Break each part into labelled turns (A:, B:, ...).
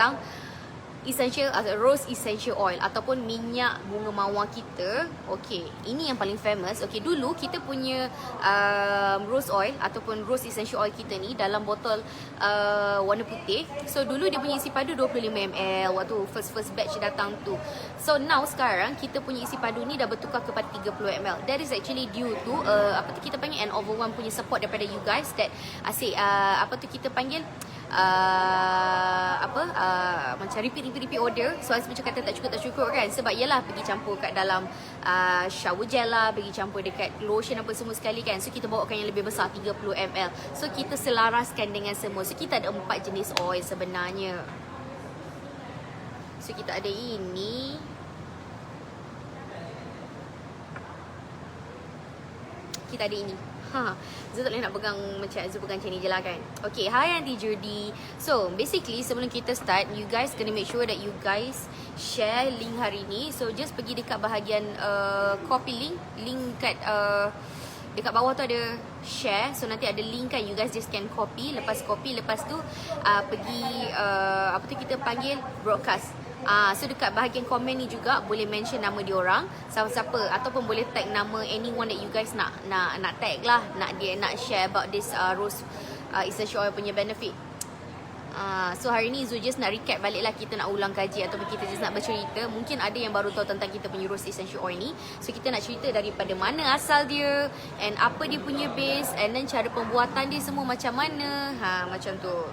A: tentang rose essential oil ataupun minyak bunga mawar kita. Okey, ini yang paling famous. Okey, dulu kita punya rose oil ataupun rose essential oil kita ni dalam botol warna putih. So dulu dia punya isi padu 25 ml waktu first batch datang tu. So now sekarang kita punya isi padu ni dah bertukar kepada 30 ml. That is actually due to kita panggil an overwhelm punya support daripada you guys that asyik kita panggil macam repeat order. So macam kata tak cukup kan, sebab yalah pergi campur kat dalam shower gel lah, pergi campur dekat lotion apa semua sekali kan. So kita bawakan yang lebih besar 30 ml. So kita selaraskan dengan semua. So kita ada 4 jenis oil sebenarnya. So kita ada ini, kita ada ini. Zul tak boleh nak pegang macam Zul pegang macam ni je lah kan. Okay, hi Aunty Judy. So basically sebelum kita start, you guys kena make sure that you guys share link hari ni. So just pergi dekat bahagian copy link kat dekat bawah tu ada share. So nanti ada link kan, you guys just can copy. Lepas tu pergi kita panggil broadcast. So dekat bahagian komen ni juga boleh mention nama diorang, siapa-siapa, ataupun boleh tag nama anyone that you guys nak tag lah, nak share about this rose essential oil punya benefit. So hari ni Zul just nak recap balik lah, kita nak ulang kaji ataupun kita just nak bercerita. Mungkin ada yang baru tahu tentang kita punya rose essential oil ni. So kita nak cerita daripada mana asal dia, and apa dia punya base, and then cara pembuatan dia semua macam mana. Macam tu.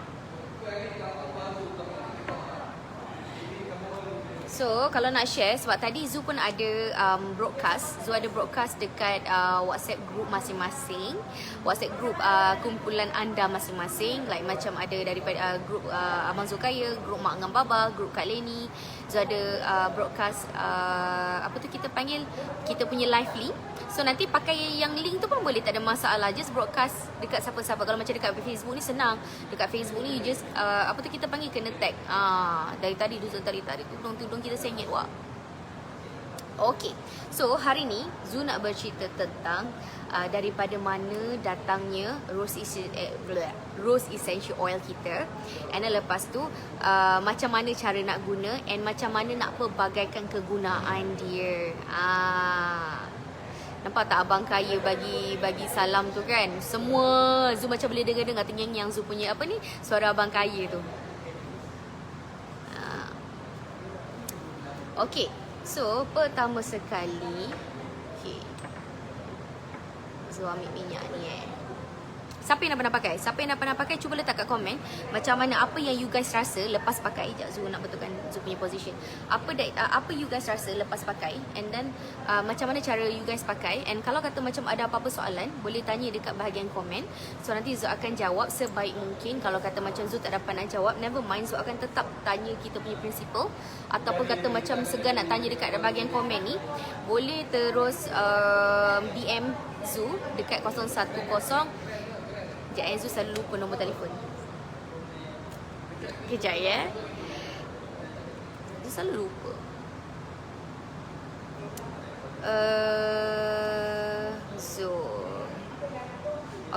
A: So kalau nak share, sebab tadi Zul pun ada broadcast. Zul ada broadcast dekat WhatsApp group masing-masing, WhatsApp group kumpulan anda masing-masing. Like macam ada daripada group Abang Zulkaya, group Mak dengan Baba, group Kak Leni. Zul ada broadcast kita panggil kita punya live link. So nanti pakai yang link tu pun boleh, tak ada masalah. Just broadcast dekat siapa-siapa. Kalau macam dekat Facebook ni senang. Dekat Facebook ni you just kita panggil kena tag. Dari tadi tudung kita sengit wak. Okay, so hari ni Zul nak bercerita tentang daripada mana datangnya rose essential oil kita, and then lepas tu macam mana cara nak guna, and macam mana nak pelbagaikan kegunaan dia. Nampak tak abang kaya bagi salam tu kan? Semua Zul macam boleh dengar terngiang-ngiang Zul punya suara abang kaya tu. Okay, so pertama sekali, okay, Zul ambil minyak ni Siapa yang dah pernah pakai? Cuba letak kat komen macam mana, apa yang you guys rasa lepas pakai. Sekejap Zul nak betulkan Zul punya position. Apa you guys rasa lepas pakai, and then macam mana cara you guys pakai. And kalau kata macam ada apa-apa soalan, boleh tanya dekat bahagian komen. So nanti Zul akan jawab sebaik mungkin. Kalau kata macam Zul tak dapat nak jawab, never mind, Zul akan tetap tanya kita punya principal. Ataupun kata macam segan nak tanya dekat bahagian komen ni, boleh terus DM Zul dekat 010. Sekejap Zul selalu lupa nombor telefon. Kejap ya. Zul selalu lupa. Zul.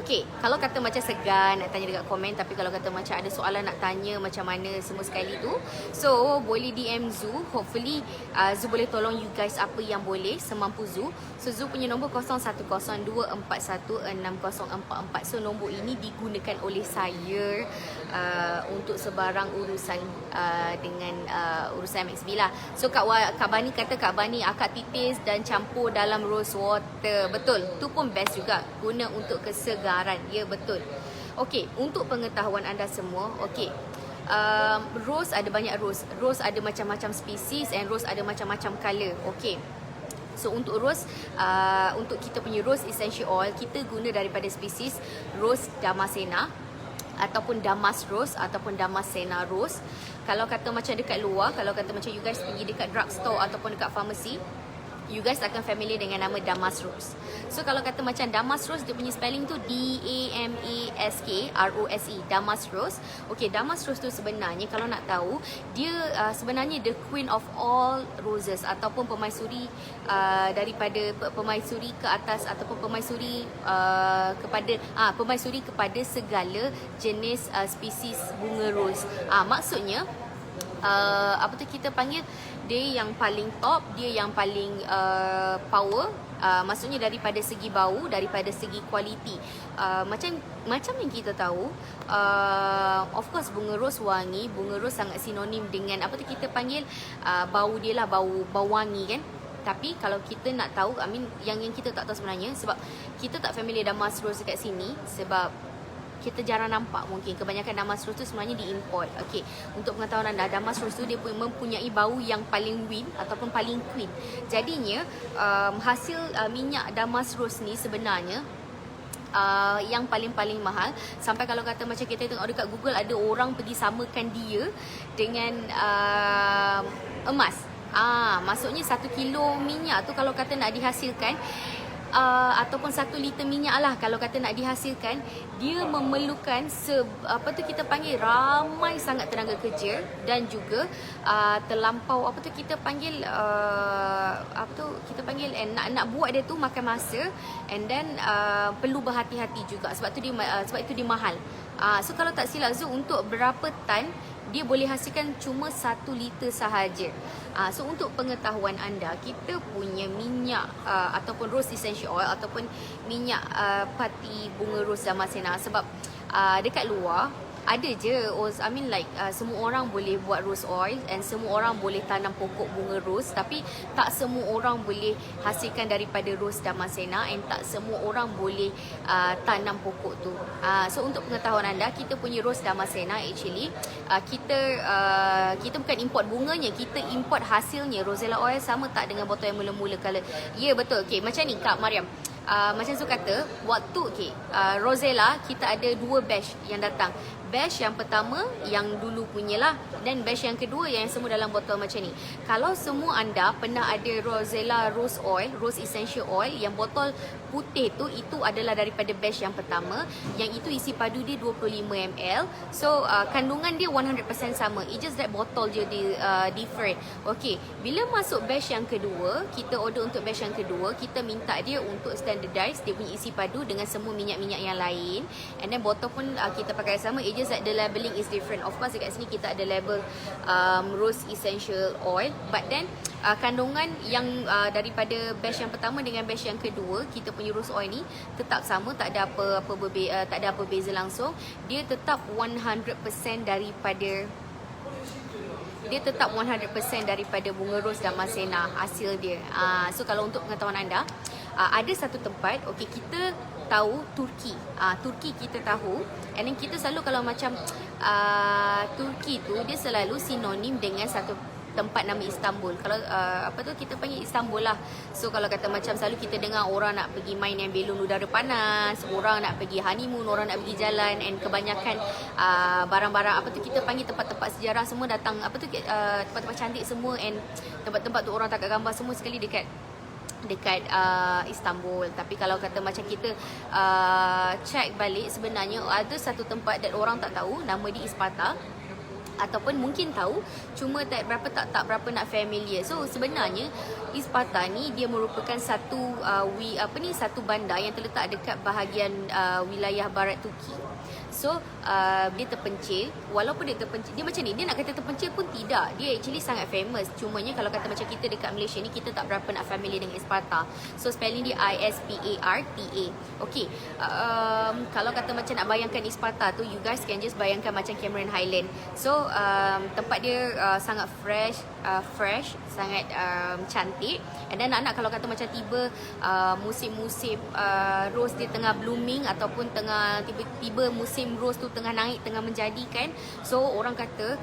A: Okay, kalau kata macam segan nak tanya dekat komen, tapi kalau kata macam ada soalan nak tanya macam mana semua sekali tu, so boleh DM Zul. Hopefully Zul boleh tolong you guys apa yang boleh semampu Zul. So Zul punya nombor 0102416044. So nombor ini digunakan oleh saya untuk sebarang urusan dengan urusan MXB lah. So Kak Bani kata Kak Bani akak titis dan campur dalam rose water. Betul, tu pun best juga, guna untuk kesegaran. Ya betul. Okey, untuk pengetahuan anda semua, okey, rose ada banyak rose. Rose ada macam-macam spesies, and rose ada macam-macam color. Okey. So untuk rose, untuk kita punya rose essential oil, kita guna daripada spesies rose damascena ataupun damask rose ataupun damascena rose. Kalau kata macam dekat luar, kalau kata macam you guys pergi dekat drugstore ataupun dekat pharmacy, you guys akan familiar dengan nama damask rose. So kalau kata macam damask rose, dia punya spelling tu DAMASK ROSE, damask rose. Okay, damask rose tu sebenarnya kalau nak tahu, dia sebenarnya the queen of all roses, ataupun permaisuri daripada permaisuri ke atas, ataupun permaisuri permaisuri kepada segala jenis spesies bunga rose. Maksudnya apa tu kita panggil, dia yang paling top, dia yang paling power. Maksudnya daripada segi bau, daripada segi kualiti. Macam yang kita tahu, of course bunga ros wangi, bunga ros sangat sinonim dengan apa tu kita panggil, bau dia lah, bau wangi kan. Tapi kalau kita nak tahu, yang kita tak tahu sebenarnya, sebab kita tak familiar Damask Rose dekat sini, sebab kita jarang nampak. Mungkin kebanyakan Damask Rose tu sebenarnya diimport. Okey, untuk pengetahuan anda, Damask Rose tu dia mempunyai bau yang paling win ataupun paling queen. Jadinya hasil minyak Damask Rose ni sebenarnya yang paling-paling mahal. Sampai kalau kata macam kita tengok dekat Google, ada orang pergi samakan dia dengan emas. Maksudnya 1 kilo minyak tu kalau kata nak dihasilkan, ataupun 1 liter minyak lah kalau kata nak dihasilkan, dia memerlukan apa tu kita panggil, ramai sangat tenaga kerja, dan juga terlampau apa tu kita panggil, nak buat dia tu makan masa, and then perlu berhati-hati juga, sebab itu dia mahal. So kalau tak silap Zu, untuk berapa tan dia boleh hasilkan cuma 1 liter sahaja. So untuk pengetahuan anda, kita punya minyak ataupun rose essential oil ataupun minyak pati bunga ros Damascena, sebab dekat luar ada je, semua orang boleh buat rose oil and semua orang boleh tanam pokok bunga ros, tapi tak semua orang boleh hasilkan daripada rose Damascena, and tak semua orang boleh tanam pokok tu. So untuk pengetahuan anda, kita punya rose Damascena actually kita bukan import bunganya, kita import hasilnya. Rosella oil sama tak dengan botol yang mula-mula color? Ya, betul. Okay, macam ni Kak Mariam, macam Zul kata, waktu Rosella kita ada 2 batch yang datang. Batch yang pertama yang dulu punya lah, dan batch yang kedua yang semua dalam botol macam ni. Kalau semua anda pernah ada Rosella Rose Oil, Rose Essential Oil yang botol putih tu, itu adalah daripada batch yang pertama, yang itu isi padu dia 25 ml. So kandungan dia 100% sama, it just that botol je different. Okay, bila masuk batch yang kedua, kita order untuk batch yang kedua, kita minta dia untuk standardize dia punya isi padu dengan semua minyak-minyak yang lain, and then botol pun kita pakai sama, it just that the labeling is different. Of course dekat sini kita ada label Rose Essential Oil, but then kandungan yang daripada batch yang pertama dengan batch yang kedua, kita punya rose oil ni tetap sama, tak ada apa beza langsung. Dia tetap 100% daripada bunga ros Damascena hasil dia. So kalau untuk pengetahuan anda, ada satu tempat, okay, kita tahu Turki. Turki kita tahu, and then kita selalu kalau macam Turki tu dia selalu sinonim dengan satu tempat nama Istanbul. Kalau kita panggil Istanbul lah. So kalau kata macam selalu kita dengar orang nak pergi main yang belon udara panas, orang nak pergi honeymoon, orang nak pergi jalan, and kebanyakan barang-barang kita panggil tempat-tempat sejarah semua datang, tempat-tempat cantik semua, and tempat-tempat tu orang tangkap gambar semua sekali dekat Istanbul. Tapi kalau kata macam kita check balik, sebenarnya ada satu tempat that orang tak tahu, nama dia Isparta, ataupun mungkin tahu cuma tak berapa nak familiar. So sebenarnya Isparta ni dia merupakan satu satu bandar yang terletak dekat bahagian wilayah barat Turki. So dia terpencil. Walaupun dia terpencil, dia macam ni, dia nak kata terpencil pun tidak, dia actually sangat famous. Cumanya kalau kata macam kita dekat Malaysia ni, kita tak berapa nak familiar dengan Isparta. So spelling dia Isparta. Okay, kalau kata macam nak bayangkan Isparta tu, you guys can just bayangkan macam Cameron Highland. So tempat dia sangat fresh, sangat cantik. And then anak-anak kalau kata macam tiba musim-musim rose dia tengah blooming, ataupun tiba-tiba musim rose tu tengah naik, tengah menjadikan. So orang kata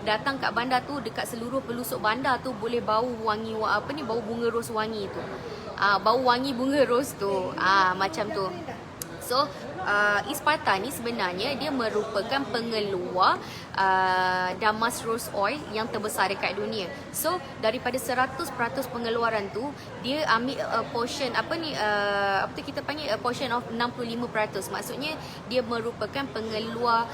A: datang kat bandar tu, dekat seluruh pelusuk bandar tu boleh bau wangi bau bunga ros wangi tu. Bau wangi bunga ros tu. Macam tu. So Isparta ni sebenarnya dia merupakan pengeluar Damask Rose Oil yang terbesar dekat dunia. So daripada 100% pengeluaran tu, dia ambil portion kita panggil portion of 65%. Maksudnya dia merupakan pengeluar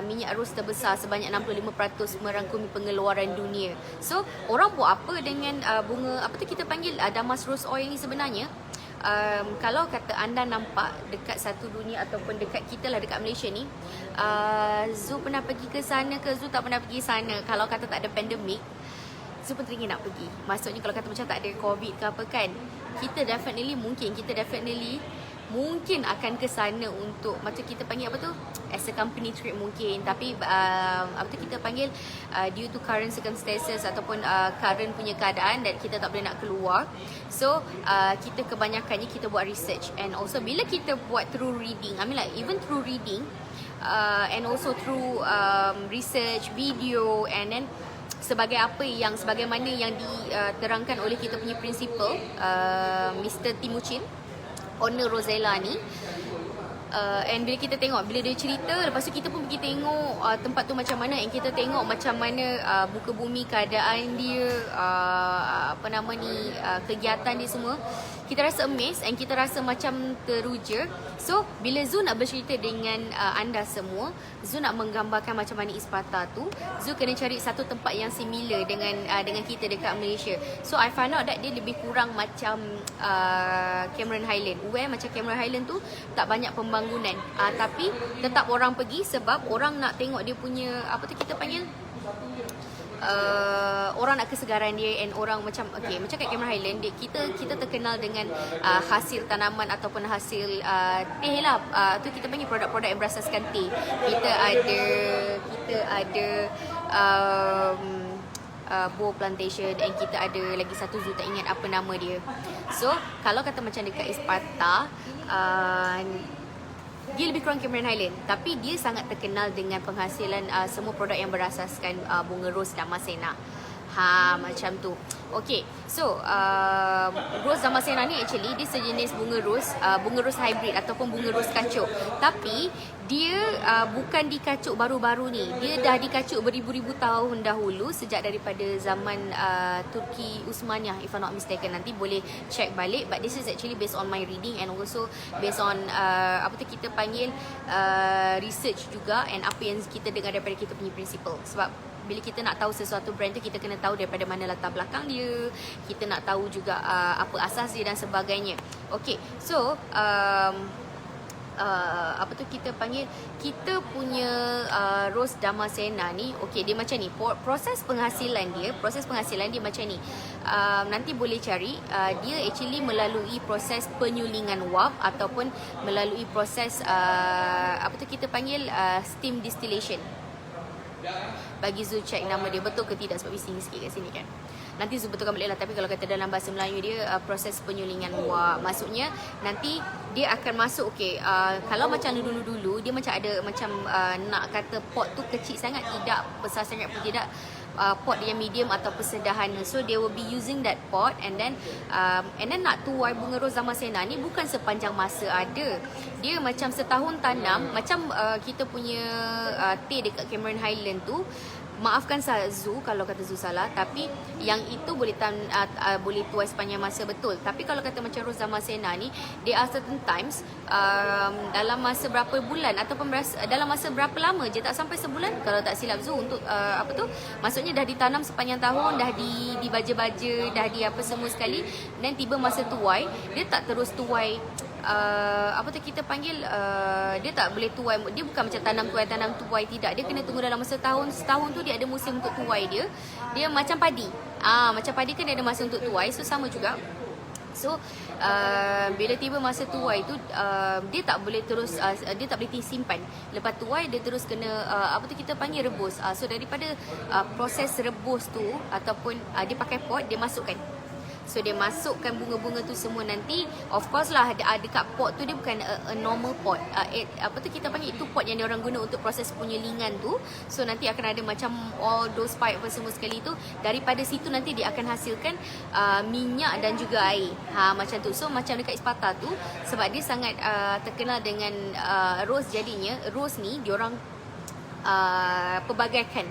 A: minyak ros terbesar sebanyak 65% merangkumi pengeluaran dunia. So orang buat apa dengan bunga kita panggil Damask Rose Oil ni sebenarnya? kalau kata anda nampak dekat satu dunia ataupun dekat kita lah, dekat Malaysia ni, Zu pernah pergi ke sana ke Zu tak pernah pergi sana. Kalau kata tak ada pandemik, Zu pun teringin nak pergi. Maksudnya kalau kata macam tak ada COVID ke apa kan, kita definitely mungkin akan ke sana untuk macam kita panggil apa tu, as a company trip mungkin. Tapi apa tu kita panggil, due to current circumstances ataupun current punya keadaan dan kita tak boleh nak keluar, so kita kebanyakannya kita buat research. And also bila kita buat through reading, I mean like even through reading, and also through research video, and then sebagaimana yang diterangkan oleh kita punya principal, Mr. Timuchin, owner Rosella ni. And bila kita tengok, bila dia cerita, lepas tu kita pun pergi tengok tempat tu macam mana, and kita tengok macam mana muka bumi, keadaan dia, kegiatan dia semua, kita rasa amazed and kita rasa macam teruja. So bila Zu nak bercerita dengan anda semua, Zu nak menggambarkan macam mana Isparta tu, Zu kena cari satu tempat yang similar dengan kita dekat Malaysia. So I found out that dia lebih kurang macam Cameron Highland. Where macam Cameron Highland tu tak banyak pembangunan, tapi tetap orang pergi sebab orang nak tengok dia punya apa tu kita panggil, orang nak kesegaran dia, and orang macam macam kat Cameron Highland dia, kita terkenal dengan hasil tanaman ataupun hasil teh lah, tu kita panggil produk-produk yang berasaskan teh. Kita ada Bow Plantation, and kita ada lagi satu zoo, tak ingat apa nama dia. So kalau kata macam dekat Isparta, dia lebih kurang Cameron Highland, tapi dia sangat terkenal dengan penghasilan semua produk yang berasaskan bunga ros Damascena. Macam tu. Okay, so ros Damascena ni actually dia sejenis bunga ros hybrid ataupun bunga ros kacuk. Tapi dia bukan dikacuk baru-baru ni. Dia dah dikacuk beribu-ribu tahun dahulu, sejak daripada zaman Turki Uthmaniyah, if I'm not mistaken. Nanti boleh check balik, but this is actually based on my reading and also based on kita panggil research juga, and apa yang kita dengar daripada kita punya principal. Sebab bila kita nak tahu sesuatu brand tu, kita kena tahu daripada mana latar belakang dia, kita nak tahu juga apa asas dia dan sebagainya. Okay, so kita panggil, kita punya ros Damascena ni, okay, dia macam ni. Proses penghasilan dia macam ni. Nanti boleh cari, dia actually melalui proses penyulingan wap ataupun melalui proses kita panggil steam distillation. Bagi Zu check nama dia betul ke tidak, sebab bising sikit kat sini kan. Nanti Zu betulkan balik lah. Tapi kalau kata dalam bahasa Melayu dia proses penyulingan wap. Maksudnya nanti dia akan masuk, kalau macam dulu-dulu dia macam ada macam nak kata pot tu kecil sangat, tidak besar sangat pun tidak, pot yang medium atau sederhana. So they will be using that pot, and then nak tuai bunga ros Damascena ni bukan sepanjang masa ada. Dia macam setahun tanam, macam kita punya teh dekat Cameron Highland tu. Maafkan Zu kalau kata Zu salah, tapi yang itu boleh tuai sepanjang masa, betul. Tapi kalau kata macam ros Damascena ni, there are certain times dalam masa berapa bulan ataupun dalam masa berapa lama je, tak sampai sebulan kalau tak silap Zu, untuk maksudnya dah ditanam sepanjang tahun, dah dibaja-baja, dah di apa semua sekali, dan tiba masa tuai, dia tak terus tuai kita panggil, dia tak boleh tuai. Dia bukan macam tanam tuai, tidak. Dia kena tunggu dalam masa setahun tu dia ada musim untuk tuai dia. Dia macam padi. Macam padi kan dia ada masa untuk tuai, so sama juga. So bila tiba masa tuai tu, dia tak boleh terus dia tak boleh simpan. Lepas tuai dia terus kena kita panggil rebus. So daripada proses rebus tu ataupun dia pakai pot, dia masukkan. So dia masukkan bunga-bunga tu semua. Nanti of course lah dekat pot tu dia bukan a normal pot, kita panggil itu pot yang dia orang guna untuk proses penyelingan tu. So nanti akan ada macam all those pipe apa semua sekali tu. Daripada situ nanti dia akan hasilkan minyak dan juga air, macam tu. So macam dekat Isparta tu, sebab dia sangat terkenal dengan ros, jadinya ros ni diorang pelbagaikan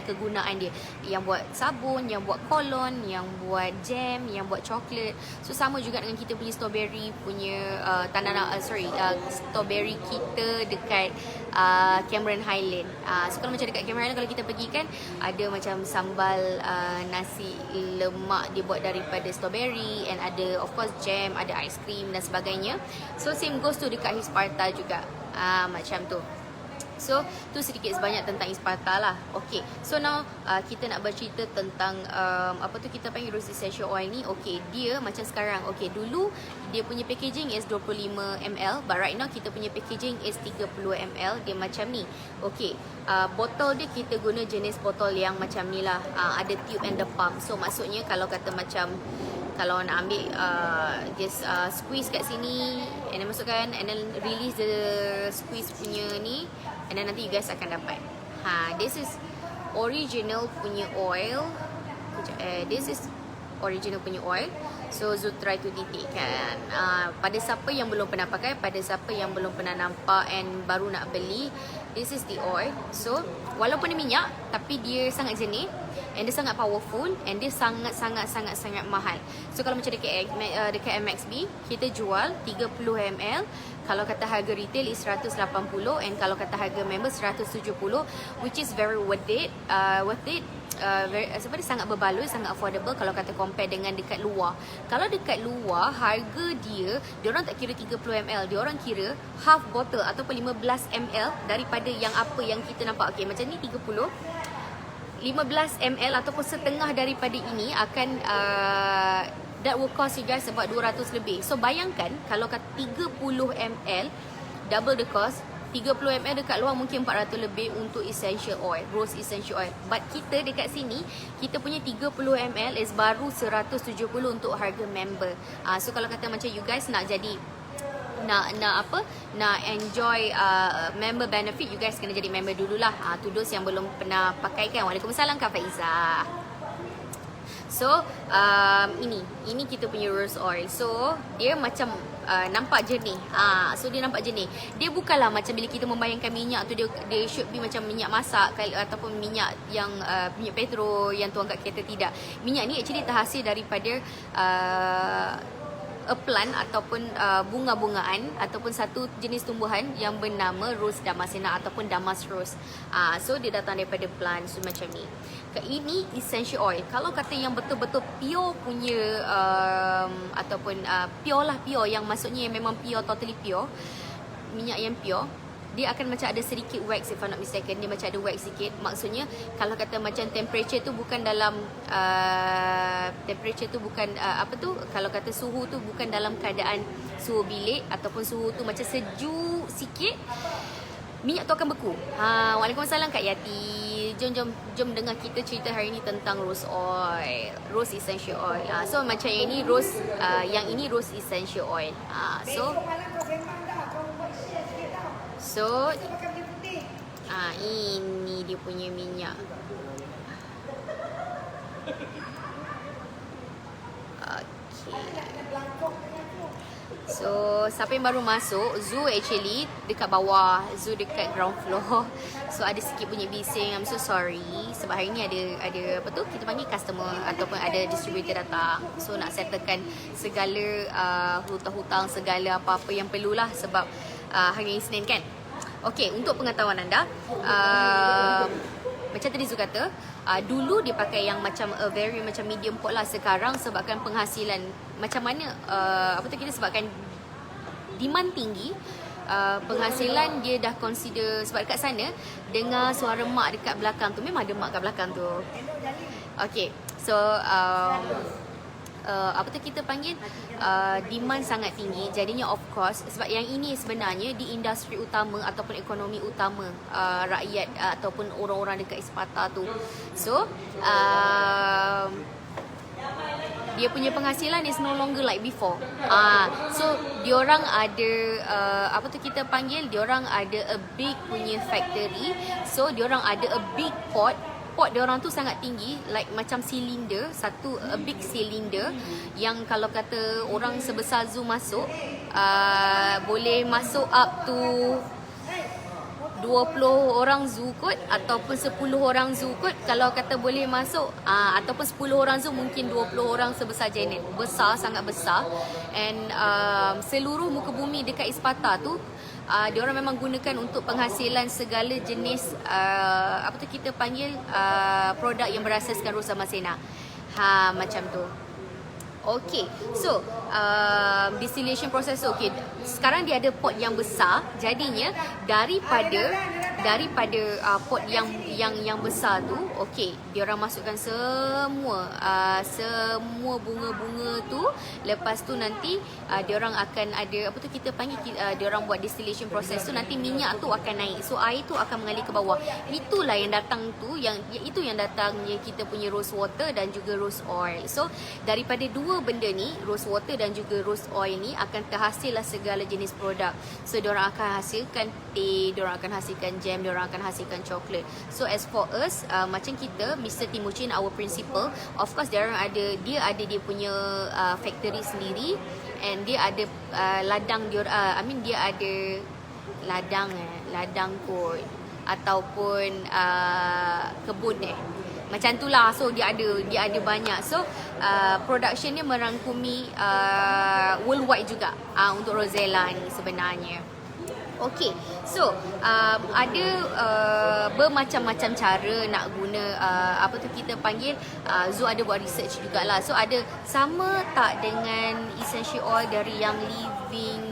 A: kegunaan dia. Yang buat sabun, yang buat kolon, yang buat jam, yang buat coklat. So sama juga dengan kita punya strawberry punya strawberry kita dekat Cameron Highland. So kalau macam dekat Cameron Highland, kalau kita pergi kan ada macam sambal nasi lemak dia buat daripada strawberry, and ada of course jam, ada ice cream dan sebagainya. So same goes to dekat Hisparta juga. Macam tu. So tu sedikit sebanyak tentang Hisparta lah. Okay, so now kita nak bercerita tentang kita panggil Rose Essential Oil ni. Okay, dia macam sekarang. Okay, dulu dia punya packaging is 25ml, but right now kita punya packaging is 30ml. Dia macam ni. Okay, botol dia kita guna jenis botol yang macam ni lah. Ada tube and the pump. So maksudnya kalau kata macam kalau nak ambil just squeeze kat sini and then masukkan and then release the squeeze punya ni, and then nanti you guys akan dapat. This is original punya oil. This is original punya oil. So Zul try to titikkan. Pada siapa yang belum pernah pakai, pada siapa yang belum pernah nampak and baru nak beli, this is the oil. So walaupun dia minyak, tapi dia sangat jernih, and dia sangat powerful, and dia sangat mahal. So kalau macam dekat MXB, kita jual 30ml. Kalau kata harga retail is 180, and kalau kata harga member 170, which is very worth it. Sebab dia sangat berbaloi, sangat affordable kalau kata compare dengan dekat luar. Kalau dekat luar, harga dia orang tak kira 30ml, dia orang kira half bottle ataupun 15ml daripada yang apa yang kita nampak. Okay, macam ni 15ml ataupun setengah daripada ini akan that will cost you guys about 200 lebih. So bayangkan kalau kat 30ml double the cost. 30ml dekat luar mungkin 400 lebih untuk essential oil, rose essential oil. But kita dekat sini, kita punya 30ml is baru 170 untuk harga member. So kalau kata macam you guys nak jadi nak enjoy member benefit, you guys kena jadi member dululah. Tu those yang belum pernah pakai kan. Waalaikumsalam Kak Faiza. So ini kita punya rose oil. So dia macam nampak jernih. So dia nampak jernih. Dia bukanlah macam bila kita membayangkan minyak tu dia should be macam minyak masak ataupun minyak yang minyak petro yang tuang kat kereta. Tidak. Minyak ni actually terhasil daripada a plant ataupun bunga-bungaan ataupun satu jenis tumbuhan yang bernama Rose Damascena ataupun Damas Rose. So dia datang daripada plant, so macam ni. Ini essential oil. Kalau kata yang betul-betul pure punya ataupun pure yang maksudnya yang memang pure, totally pure, minyak yang pure, dia akan macam ada sedikit wax, if I'm not mistaken. Dia macam ada wax sikit. Maksudnya kalau kata macam temperature tu bukan dalam kalau kata suhu tu bukan dalam keadaan suhu bilik ataupun suhu tu macam sejuk sikit, minyak tu akan beku. Waalaikumsalam Kak Yati. Jom dengar kita cerita hari ni tentang rose oil, rose essential oil. So macam yang ini rose, yang ini rose essential oil. So ini dia punya minyak. So siapa yang baru masuk, Zoo actually dekat bawah, Zoo dekat ground floor. So ada sikit bunyi bising, I'm so sorry. Sebab hari ni ada apa tu, kita panggil customer ataupun ada distributor datang. So nak settlekan segala hutang-hutang, segala apa-apa yang perlulah sebab hari Isnin kan. Okay, untuk pengetahuan anda, macam tadi Zul kata, dulu dia pakai yang macam very macam medium pot lah. Sekarang sebabkan penghasilan macam mana kita sebabkan demand tinggi, penghasilan dia dah consider. Sebab dekat sana dengar suara mak dekat belakang tu, memang ada mak kat belakang tu. Okay, so kita panggil demand sangat tinggi. Jadinya of course, sebab yang ini sebenarnya di industri utama ataupun ekonomi utama rakyat ataupun orang-orang dekat Hisparta tu. So dia punya penghasilan is no longer like before. So diorang ada kita panggil, diorang ada a big punya factory. So diorang ada a big pot diorang tu sangat tinggi, like macam silinder, a big cylinder yang kalau kata orang sebesar Zoom masuk, boleh masuk up to 20 orang zoo kot ataupun 10 orang zoo kot, kalau kata boleh masuk, ataupun 10 orang zoo, mungkin 20 orang sebesar Janet. Besar, sangat besar. And seluruh muka bumi dekat Isparta tu, diorang memang gunakan untuk penghasilan segala jenis apa tu kita panggil produk yang berasaskan rosa masena. Macam tu. Okay, so distillation process. Okay, sekarang dia ada pot yang besar, jadinya daripada pot yang besar tu, okay, dia orang masukkan semua bunga-bunga tu. Lepas tu nanti dia orang akan ada apa tu kita panggil, dia orang buat distillation process tu, nanti minyak tu akan naik, so air tu akan mengalir ke bawah. Itulah yang datang tu, itu yang datangnya kita punya rose water dan juga rose oil. So daripada dua benda ni, rose water dan juga rose oil ni, akan terhasillah segala jenis produk. So diorang akan hasilkan teh, diorang akan hasilkan jam, diorang akan hasilkan coklat. So as for us, macam kita Mr. Timuchin, our principal, of course dia ada dia punya factory sendiri, and dia ada ladang dia, dia ada ladang kot, ataupun kebun macam tu lah. So dia ada banyak. So production dia merangkumi worldwide juga untuk Rosella ni sebenarnya. Okay, so ada bermacam-macam cara nak guna apa tu kita panggil, Zoo ada buat research jugalah. So ada sama tak dengan essential oil dari yang living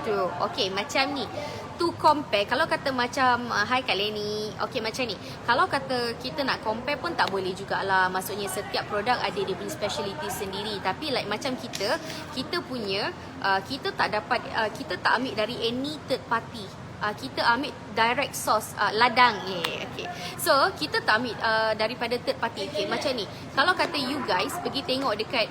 A: tu. Okay, macam ni. To compare, kalau kata macam hai Kak Leni, okay macam ni, kalau kata kita nak compare pun tak boleh jugalah. Maksudnya setiap produk ada dia punya speciality sendiri. Tapi like macam kita punya kita tak dapat, kita tak ambil dari any third party. Kita ambil direct source, ladang. Okay. So kita tak ambil daripada third party. Okay, macam ni, kalau kata you guys pergi tengok dekat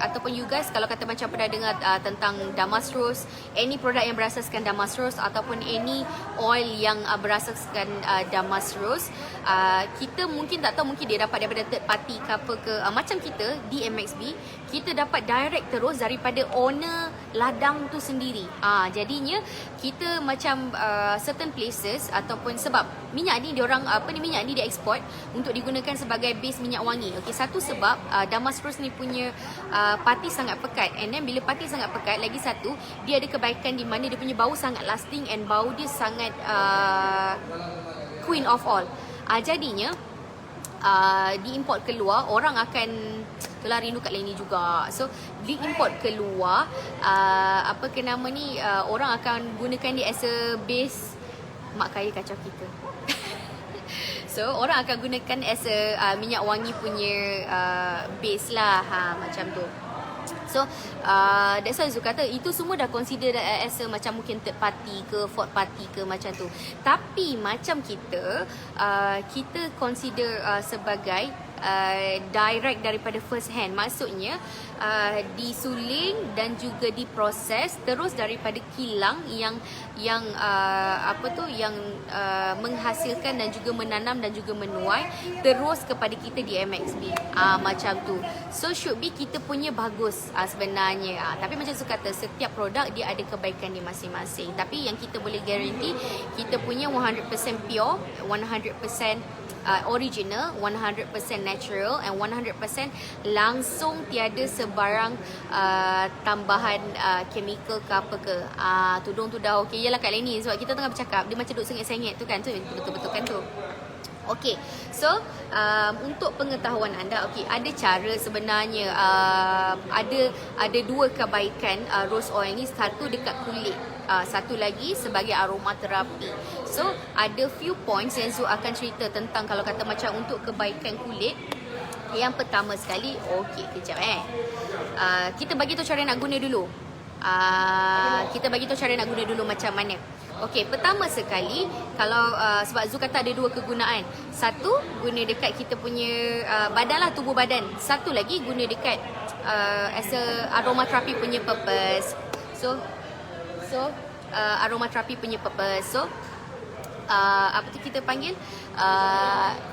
A: ataupun you guys kalau kata macam pernah dengar tentang Damask Rose, any produk yang berasaskan Damask Rose ataupun any oil yang berasaskan Damask Rose, kita mungkin tak tahu, mungkin dia dapat daripada third party ke apa ke. Macam kita di MXB, kita dapat direct terus daripada owner ladang tu sendiri. Jadinya kita macam certain places, ataupun sebab minyak ni diorang minyak ni dia export untuk digunakan sebagai base minyak wangi. Okey, satu sebab Damask Rose ni punya parti sangat pekat, and then bila parti sangat pekat, lagi satu dia ada kebaikan di mana dia punya bau sangat lasting, and bau dia sangat queen of all. Jadinya diimport keluar, orang akan itulah rindu kat Leni juga. So diimport keluar, apa ke nama ni, orang akan gunakan dia as a base. Mak kaya kacau kita. So orang akan gunakan as a minyak wangi punya base lah, macam tu. So that's why Zul kata itu semua dah consider as a macam mungkin third party ke fourth party ke macam tu. Tapi macam kita consider sebagai direct daripada first hand. Maksudnya disuling dan juga diproses terus daripada kilang yang menghasilkan dan juga menanam dan juga menuai terus kepada kita di MXB. Macam tu. So should be kita punya bagus sebenarnya. Tapi macam saya kata, setiap produk dia ada kebaikan dia masing-masing. Tapi yang kita boleh guarantee, kita punya 100% pure, 100% original, 100% natural, and 100% langsung, tiada sebarang tambahan chemical ke apa ke. Tudung tu dah okey. Yalah Kak Leni, sebab kita tengah bercakap dia macam duk sengit-sengit tu kan, tu betul-betul kan tu. Okey, so untuk pengetahuan anda, okey, ada cara sebenarnya, ada dua kebaikan rose oil ni. Satu dekat kulit, satu lagi sebagai aromaterapi. So ada few points yang Zul akan cerita tentang kalau kata macam untuk kebaikan kulit. Yang pertama sekali, okey kejap kita bagi tahu cara nak guna dulu. Kita bagi tahu cara nak guna dulu macam mana. Okey, pertama sekali, kalau sebab Zul kata ada dua kegunaan. Satu, guna dekat kita punya badan lah, tubuh badan. Satu lagi guna dekat as a aromaterapi punya purpose. So aromaterapi punya purpose. So apa tu kita panggil,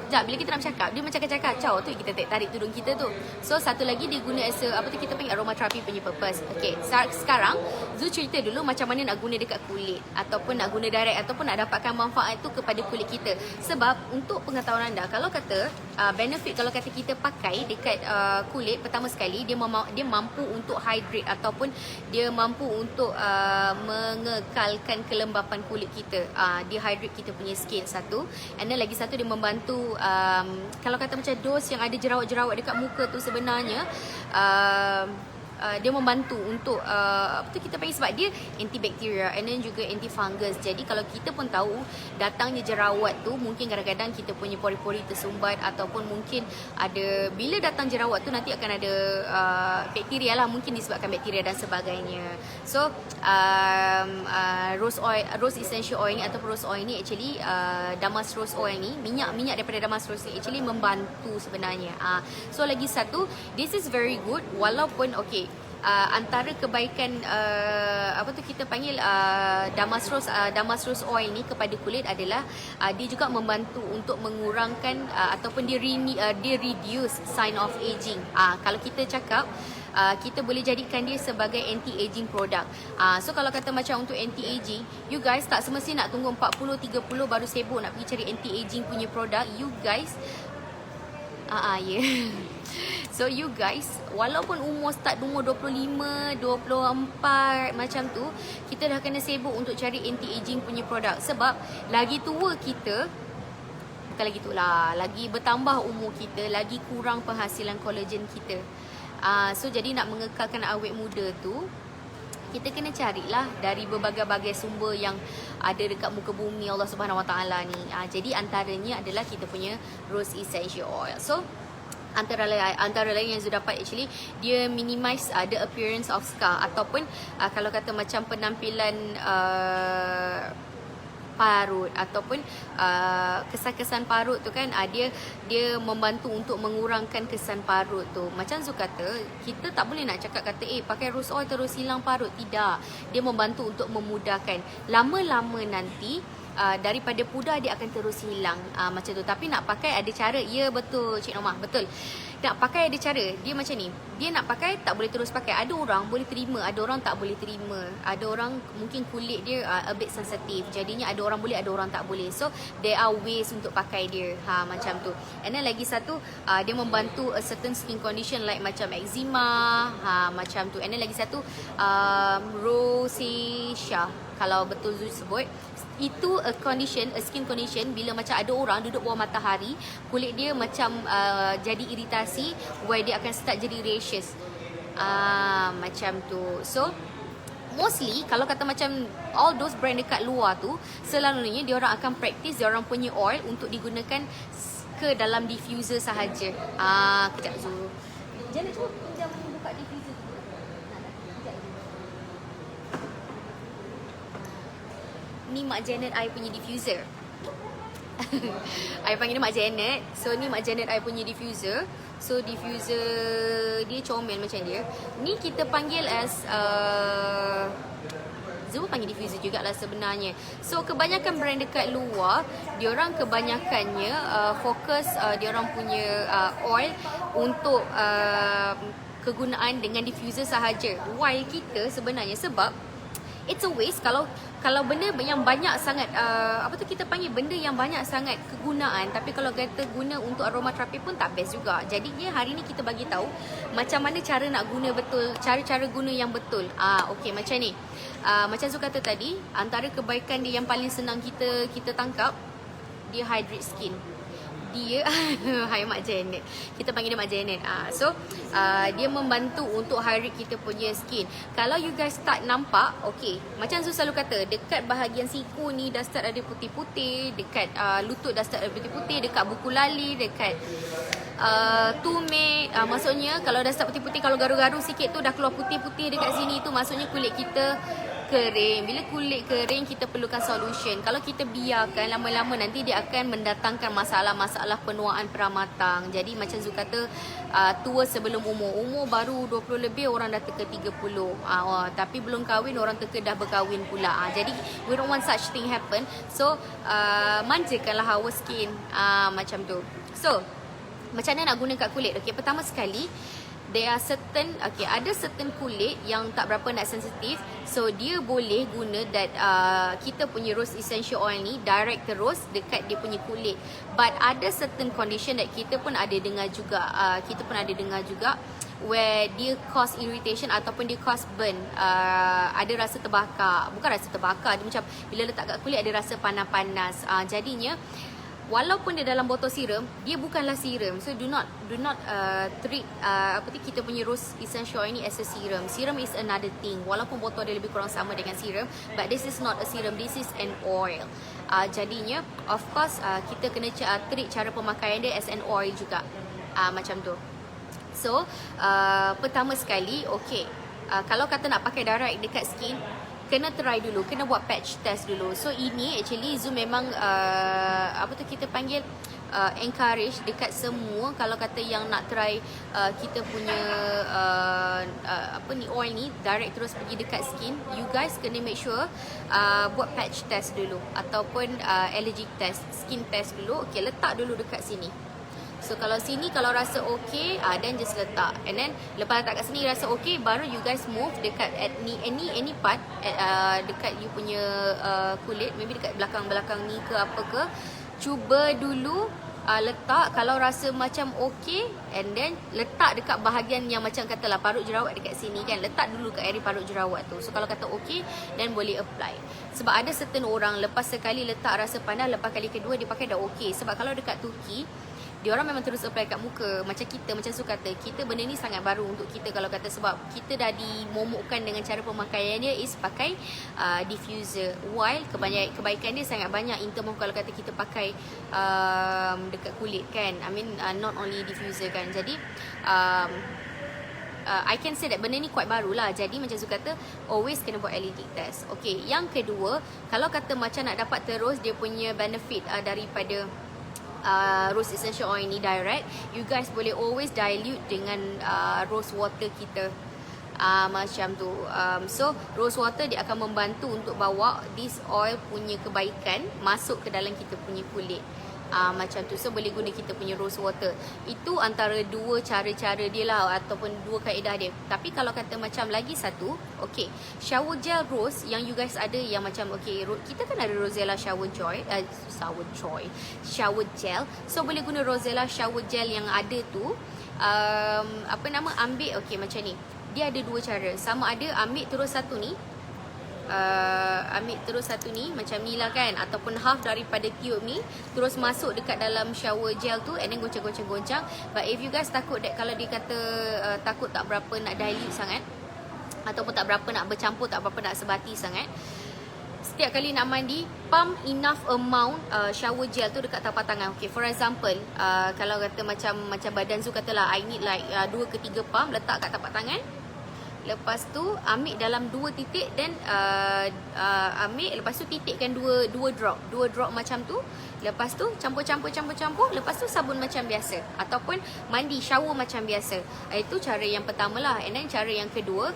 A: Sekejap, bila kita nak bercakap, dia macam kacau-kacau tu kita tarik tudung kita tu. So satu lagi dia guna as a, apa tu kita panggil aromatherapy punya purpose. Okay, sekarang Zul cerita dulu macam mana nak guna dekat kulit, ataupun nak guna direct, ataupun nak dapatkan manfaat tu kepada kulit kita. Sebab untuk pengetahuan anda, kalau kata benefit kalau kata kita pakai dekat kulit, pertama sekali dia mampu untuk hydrate, ataupun dia mampu untuk mengekalkan kelembapan kulit kita. Dia hydrate kita punya skin satu, and then lagi satu dia membantu kalau kata macam dos yang ada jerawat-jerawat dekat muka tu, sebenarnya dia membantu untuk apa tu kita panggil, sebab dia antibakteria and then juga antifungus. Jadi kalau kita pun tahu datangnya jerawat tu, mungkin kadang-kadang kita punya pori-pori tersumbat, ataupun mungkin ada, bila datang jerawat tu nanti akan ada bakteria lah, mungkin disebabkan bakteria dan sebagainya. So rose essential oil ni ataupun rose oil ni actually damask rose oil ni, minyak daripada damask rose ni actually membantu sebenarnya. So lagi satu, this is very good, walaupun okay, antara kebaikan apa tu kita panggil damask rose oil ni kepada kulit adalah dia juga membantu untuk mengurangkan ataupun dia reduce sign of aging. Kalau kita cakap kita boleh jadikan dia sebagai anti-aging product. So kalau kata macam untuk anti-aging, you guys tak semestinya nak tunggu 40-30 baru sibuk nak pergi cari anti-aging punya produk. You guys yeah. So you guys, walaupun umur start umur 25, 24 macam tu, kita dah kena sibuk untuk cari anti-aging punya produk. Sebab lagi tua kita, bukan lagi tu lah, lagi bertambah umur kita, lagi kurang penghasilan kolagen kita. So jadi nak mengekalkan awet muda tu, kita kena carilah dari berbagai-bagai sumber yang ada dekat muka bumi Allah Subhanahu Wa Taala ni. Jadi antaranya adalah kita punya rose essential oil. So antara lain yang Zul dapat, actually dia minimize the appearance of scar, ataupun kalau kata macam penampilan parut, ataupun kesan-kesan parut tu kan, dia membantu untuk mengurangkan kesan parut tu. Macam Zul kata, kita tak boleh nak cakap kata pakai rose oil terus hilang parut. Tidak, dia membantu untuk memudahkan. Lama-lama nanti daripada pudar dia akan terus hilang, macam tu. Tapi nak pakai ada cara. Ya betul Cik Nomah, betul. Nak pakai ada cara. Dia macam ni, dia nak pakai tak boleh terus pakai. Ada orang boleh terima, ada orang tak boleh terima. Ada orang mungkin kulit dia a bit sensitive, jadinya ada orang boleh, ada orang tak boleh. So there are ways untuk pakai dia, macam tu. And then lagi satu, dia membantu a certain skin condition like macam eczema, macam tu. And then lagi satu, rosacea, kalau betul Zul sebut. Itu a skin condition bila macam ada orang duduk bawah matahari, kulit dia macam jadi iritasi, where dia akan start jadi rashes, macam tu. So mostly kalau kata macam all those brand dekat luar tu, selalunya dia orang akan practice dia orang punya oil untuk digunakan ke dalam diffuser sahaja. Kejap Zul, jangan cuba pinjam buka diffuser tu. Ni Mak Janet I punya diffuser. I panggil dia Mak Janet. So ni Mak Janet I punya diffuser. So diffuser dia comel macam dia. Ni kita panggil as Zul panggil diffuser jugalah sebenarnya. So kebanyakan brand dekat luar, diorang kebanyakannya fokus diorang punya oil untuk kegunaan dengan diffuser sahaja. While kita sebenarnya, sebab it's a waste kalau benda yang banyak sangat apa tu kita panggil, benda yang banyak sangat kegunaan, tapi kalau kata guna untuk aromaterapi pun tak best juga. Jadi hari ni kita bagi tahu macam mana cara nak guna betul, cara-cara guna yang betul. Okey, macam ni. Macam Zul kata tadi, antara kebaikan dia yang paling senang kita tangkap, dia hydrate skin. Dia hai Mak Janet, kita panggil dia Mak Janet. So dia membantu untuk hydrate kita punya skin. Kalau you guys tak nampak, okay, macam Zul selalu kata, dekat bahagian siku ni dah start ada putih-putih, dekat lutut dah start ada putih-putih, dekat buku lali, dekat tumit, maksudnya kalau dah start putih-putih, kalau garu-garu sikit tu dah keluar putih-putih dekat sini, tu maksudnya kulit kita kering. Bila kulit kering, kita perlukan solution. Kalau kita biarkan lama-lama, nanti dia akan mendatangkan masalah-masalah penuaan peramatang. Jadi macam Zul kata, tua sebelum umur. Umur baru 20 lebih, orang dah teka 30. Tapi belum kahwin, orang teka dah berkahwin pula. Jadi we don't want such thing happen. So manjakanlah our skin, macam tu. So macam mana nak guna kat kulit? Okay, pertama sekali, there are certain, ada certain kulit yang tak berapa nak sensitif. So dia boleh guna that kita punya rose essential oil ni direct terus dekat dia punya kulit. But ada certain condition that kita pun ada dengar juga, where dia cause irritation ataupun dia cause burn. Ada rasa terbakar. Bukan rasa terbakar, dia macam bila letak kat kulit ada rasa panas-panas. Jadinya walaupun dia dalam botol serum, dia bukanlah serum. So do not treat kita punya rose essential oil ni as a serum. Serum is another thing. Walaupun botol dia lebih kurang sama dengan serum, but this is not a serum, this is an oil. Jadinya of course kita kena treat cara pemakaian dia as an oil juga. Macam tu. So pertama sekali, kalau kata nak pakai direct dekat skin, kena try dulu, kena buat patch test dulu. So ini actually Zul memang kita panggil encourage dekat semua. Kalau kata yang nak try kita punya oil ni direct terus pergi dekat skin, you guys kena make sure buat patch test dulu ataupun allergic test, skin test dulu. Letak dulu dekat sini. So kalau sini kalau rasa then just letak. And then lepas letak kat sini rasa baru you guys move dekat any part dekat you punya kulit, maybe dekat belakang-belakang ni ke apa ke. Cuba dulu letak, kalau rasa macam and then letak dekat bahagian yang macam katalah parut jerawat dekat sini kan. Letak dulu kat area parut jerawat tu. So kalau kata then boleh apply. Sebab ada certain orang lepas sekali letak rasa panas, lepas kali kedua dia pakai dah Sebab kalau dekat Turki, dia orang memang terus apply kat muka. Macam Zul kata, kita benda ni sangat baru untuk kita. Kalau kata sebab kita dah dimomokkan dengan cara pemakaian dia is pakai diffuser. While kebaikan dia sangat banyak in term of kalau kata kita pakai dekat kulit kan. I mean not only diffuser kan. Jadi I can say that benda ni quite baru lah. Jadi macam Zul kata, always kena buat allergic test. Yang kedua, kalau kata macam nak dapat terus dia punya benefit daripada rose essential oil ni direct, you guys boleh always dilute dengan rose water kita. Macam tu. So rose water dia akan membantu untuk bawa this oil punya kebaikan masuk ke dalam kita punya kulit. Macam tu. So boleh guna kita punya rose water. Itu antara dua cara-cara dia lah, ataupun dua kaedah dia. Tapi kalau kata macam lagi satu, shower gel rose yang you guys ada yang macam kita kan ada Rosella shower gel. So boleh guna Rosella shower gel yang ada tu. Ambil macam ni. Dia ada dua cara. Sama ada ambil terus satu ni, macam ni lah kan, ataupun half daripada tube ni terus masuk dekat dalam shower gel tu and then goncang-goncang. But if you guys takut that kalau dia kata takut tak berapa nak dilute sangat ataupun tak berapa nak bercampur, tak berapa nak sebati sangat, setiap kali nak mandi, pump enough amount shower gel tu dekat tapak tangan. For example, kalau kata macam badan Zul katalah I need like 2 ke 3 pump, letak kat tapak tangan. Lepas tu ambil dalam 2 titik, then ambil, lepas tu titikkan 2 drop macam tu. Lepas tu campur. Lepas tu sabun macam biasa ataupun mandi shower macam biasa. Itu cara yang pertama lah. And then cara yang kedua,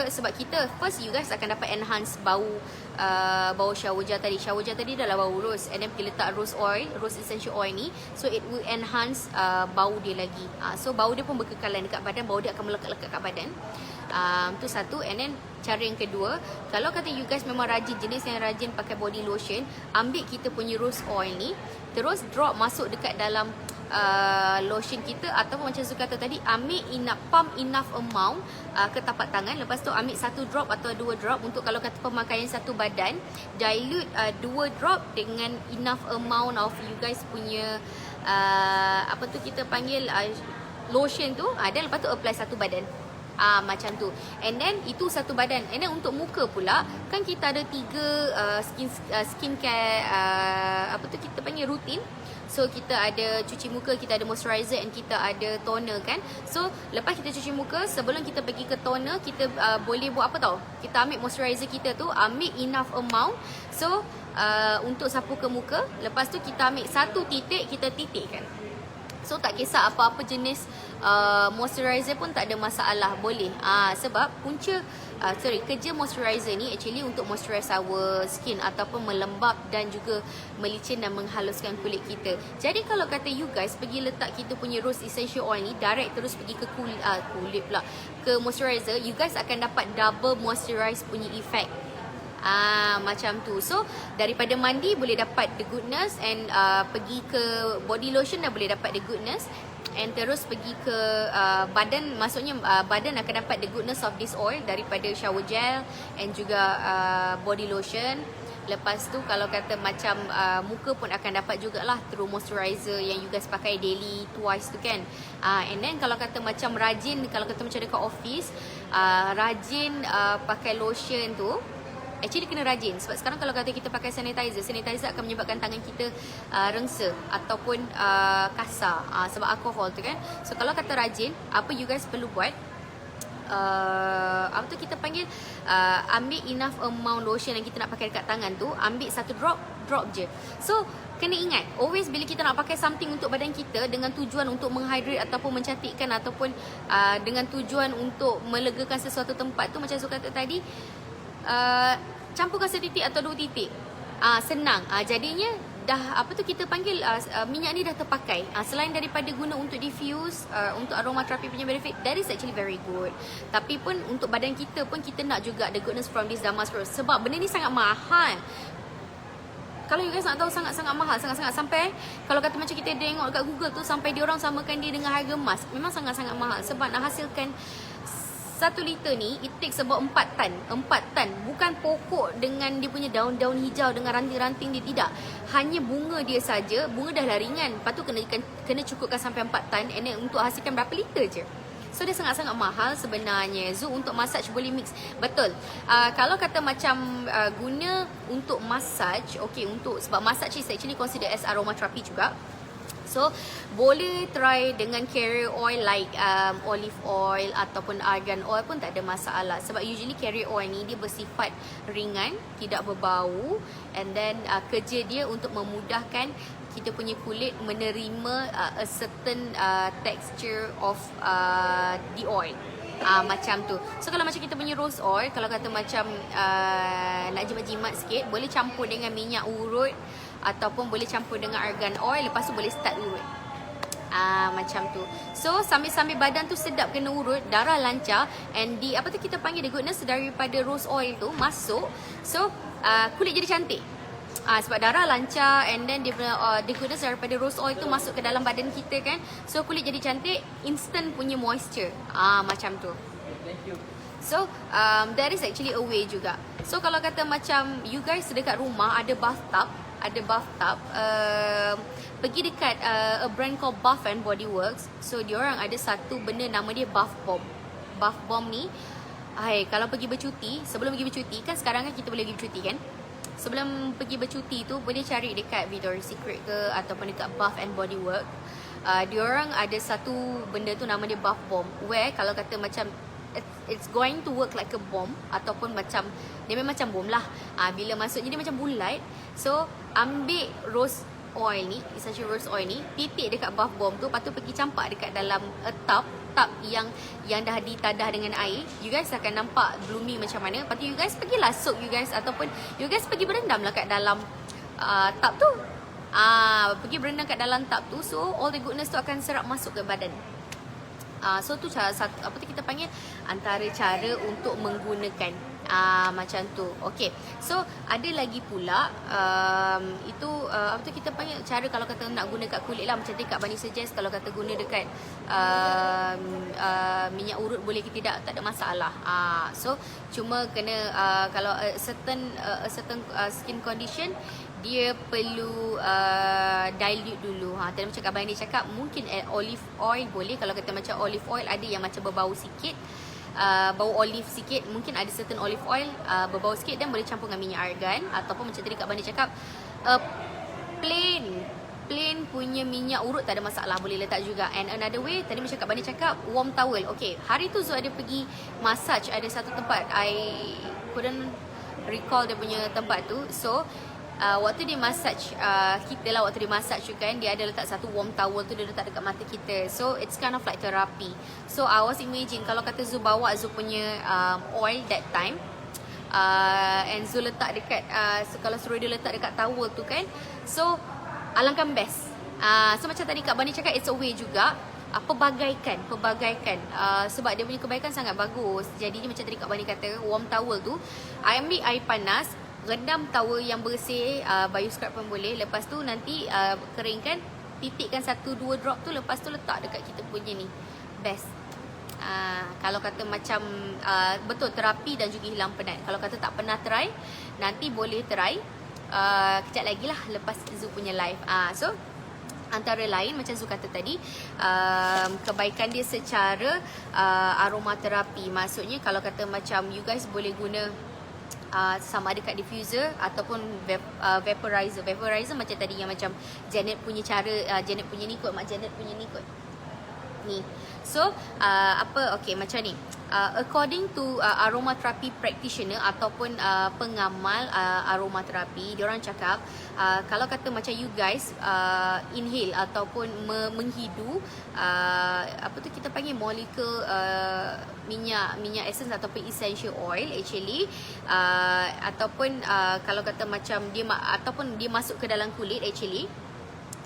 A: sebab kita first you guys akan dapat enhance bau shower gel tadi. Shower gel tadi adalah bau rose, and then bila letak rose essential oil ni, so it will enhance bau dia lagi. So bau dia pun berkekalan dekat badan, bau dia akan melekat-lekat kat badan. Tu satu. And then cara yang kedua, kalau kata you guys memang jenis yang rajin pakai body lotion, ambil kita punya rose oil ni, terus drop masuk dekat dalam lotion kita, ataupun macam Zul kata tadi, ambil pump enough amount ke tapak tangan. Lepas tu ambil 1 drop atau 2 drop untuk kalau kata pemakaian satu badan, dilute 2 drop dengan enough amount of you guys punya kita panggil lotion tu, dan lepas tu apply satu badan. Macam tu. And then itu satu badan. And then untuk muka pula, kan kita ada 3 skincare kita panggil rutin. So kita ada cuci muka, kita ada moisturizer, and kita ada toner kan. So lepas kita cuci muka, sebelum kita pergi ke toner, kita boleh buat apa tau? Kita ambil moisturizer kita tu, ambil enough amount. So untuk sapu ke muka. Lepas tu kita ambil satu titik, kita titikkan. So tak kisah apa-apa jenis moisturizer pun tak ada masalah, boleh. Sebab kerja moisturizer ni actually untuk moisturize our skin ataupun melembab dan juga melicin dan menghaluskan kulit kita. Jadi kalau kata you guys pergi letak kita punya rose essential oil ni direct terus pergi ke kulit pula, ke moisturizer, you guys akan dapat double moisturize punya effect. Macam tu. So daripada mandi boleh dapat the goodness, and pergi ke body lotion dah boleh dapat the goodness, and terus pergi ke badan, maksudnya badan akan dapat the goodness of this oil daripada shower gel and juga body lotion. Lepas tu kalau kata macam muka pun akan dapat jugalah through moisturizer yang you guys pakai daily twice tu kan. And then kalau kata macam rajin, kalau kata macam dekat office, rajin pakai lotion tu, actually kena rajin. Sebab sekarang kalau kata kita pakai sanitizer akan menyebabkan tangan kita rengsa ataupun kasar sebab alkohol tu kan. So kalau kata rajin, apa you guys perlu buat, apa tu kita panggil, ambil enough amount lotion yang kita nak pakai dekat tangan tu, ambil satu drop je. So kena ingat, always bila kita nak pakai something untuk badan kita dengan tujuan untuk menghydrate ataupun mencantikkan ataupun dengan tujuan untuk melegakan sesuatu tempat tu, macam saya kata tadi, campurkan setitik atau 2 titik. Senang. Jadinya dah apa tu kita panggil, minyak ni dah terpakai. Selain daripada guna untuk diffuse, untuk aromaterapi punya benefit, that is actually very good. Tapi pun untuk badan kita pun kita nak juga the goodness from this Damas Rose. Sebab benda ni sangat mahal. Kalau you guys nak tahu, sangat-sangat mahal, sangat-sangat, sampai kalau kata macam kita tengok kat Google tu, sampai diorang samakan dia dengan harga emas. Memang sangat-sangat mahal. Sebab nak hasilkan 1 liter ni, it takes about 4 tan. 4 tan. Bukan pokok dengan dia punya daun-daun hijau dengan ranting-ranting dia, tidak. Hanya bunga dia saja, bunga dah lah ringan. Lepas tu kena cukupkan sampai 4 tan, and then untuk hasilkan berapa liter je. So dia sangat-sangat mahal sebenarnya. So untuk massage boleh mix. Betul. Kalau kata macam guna untuk massage, okay, sebab massage is actually considered as aromatherapy juga. So boleh try dengan carrier oil like olive oil ataupun argan oil pun tak ada masalah. Sebab usually carrier oil ni dia bersifat ringan, tidak berbau, and then kerja dia untuk memudahkan kita punya kulit menerima a certain texture of the oil. Macam tu. So kalau macam kita punya rose oil, kalau kata macam nak jimat-jimat sikit, boleh campur dengan minyak urut ataupun boleh campur dengan argan oil, lepas tu boleh start urut. Macam tu. So sambil-sambil badan tu sedap kena urut, darah lancar, and apa tu kita panggil the goodness daripada rose oil tu masuk. So kulit jadi cantik. Sebab darah lancar, and then dia the goodness daripada rose oil tu masuk ke dalam badan kita kan. So kulit jadi cantik, instant punya moisture. Macam tu.
B: Thank you.
A: So there is actually a way juga. So kalau kata macam you guys dekat rumah ada bathtub, pergi dekat a brand called Bath and Body Works. So diorang ada satu benda nama dia bath bomb. Bath bomb ni, kalau pergi bercuti, sebelum pergi bercuti kan, sekarang kan kita boleh pergi bercuti kan. Sebelum pergi bercuti tu boleh cari dekat Victoria's Secret ke ataupun dekat Bath and Body Works. Diorang ada satu benda tu nama dia bath bomb, where kalau kata macam it's going to work like a bomb, ataupun macam dia memang macam bom lah. Bila masuk jadi macam bulat. So ambil rose oil ni, essential rose oil ni, titik dekat bath bomb tu, lepas tu pergi campak dekat dalam tub yang dah ditadah dengan air. You guys akan nampak blooming macam mana. Lepas tu you guys pergilah soak, you guys, ataupun you guys pergi berendam lah kat dalam tub tu. Pergi berendam kat dalam tub tu. So all the goodness tu akan serap masuk ke badan. So tu cara satu, apa tu kita panggil, antara cara untuk menggunakan macam tu. Okay. So ada lagi pula itu apa tu kita panggil, cara kalau kata nak guna kat kulit lah. Macam tadi Kak Bani suggest kalau kata guna dekat minyak urut boleh ke tidak, tak ada masalah. So cuma kena kalau certain skin condition, dia perlu dilute dulu. Tadi macam Kak Bani cakap, mungkin olive oil boleh. Kalau kata macam olive oil ada yang macam berbau sikit, bau olive sikit, mungkin ada certain olive oil berbau sikit, dan boleh campur dengan minyak argan. Ataupun macam tadi Kak Bani cakap, plain plain punya minyak urut tak ada masalah, boleh letak juga. And another way, tadi macam Kak Bani cakap, warm towel. Okay, hari tu Zul ada pergi massage, ada satu tempat, I couldn't recall dia punya tempat tu. So waktu dia massage kita lah, waktu dia massage tu kan, dia ada letak satu warm towel tu, dia letak dekat mata kita. So it's kind of like therapy. So I was imagine kalau kata Zul bawa Zul punya oil that time, and Zul letak dekat so kalau suruh dia letak dekat towel tu kan, so alangkah best. So macam tadi Kak Bani cakap, it's a way juga Perbagaikan sebab dia punya kebaikan sangat bagus. Jadi macam tadi Kak Bani kata, warm towel tu, I ambil air panas, rendam towel yang bersih, bio scrub pun boleh. Lepas tu nanti keringkan, titikkan 1-2 drop tu, lepas tu letak dekat kita punya ni, best. Kalau kata macam betul terapi dan juga hilang penat. Kalau kata tak pernah try, nanti boleh try kejap lagi lah lepas Zul punya live. So antara lain macam Zul kata tadi, kebaikan dia secara aromaterapi. Maksudnya kalau kata macam you guys boleh guna sama ada kat diffuser ataupun vaporizer. Vaporizer macam tadi yang macam Janet punya cara, Janet punya ni kot, Mak Janet punya ni kot ni. So okay macam ni, according to aromaterapi practitioner ataupun pengamal aromaterapi, diorang cakap kalau kata macam you guys inhale ataupun menghidu apa tu kita panggil molekul minyak essence ataupun essential oil actually, ataupun kalau kata macam dia ataupun dia masuk ke dalam kulit actually.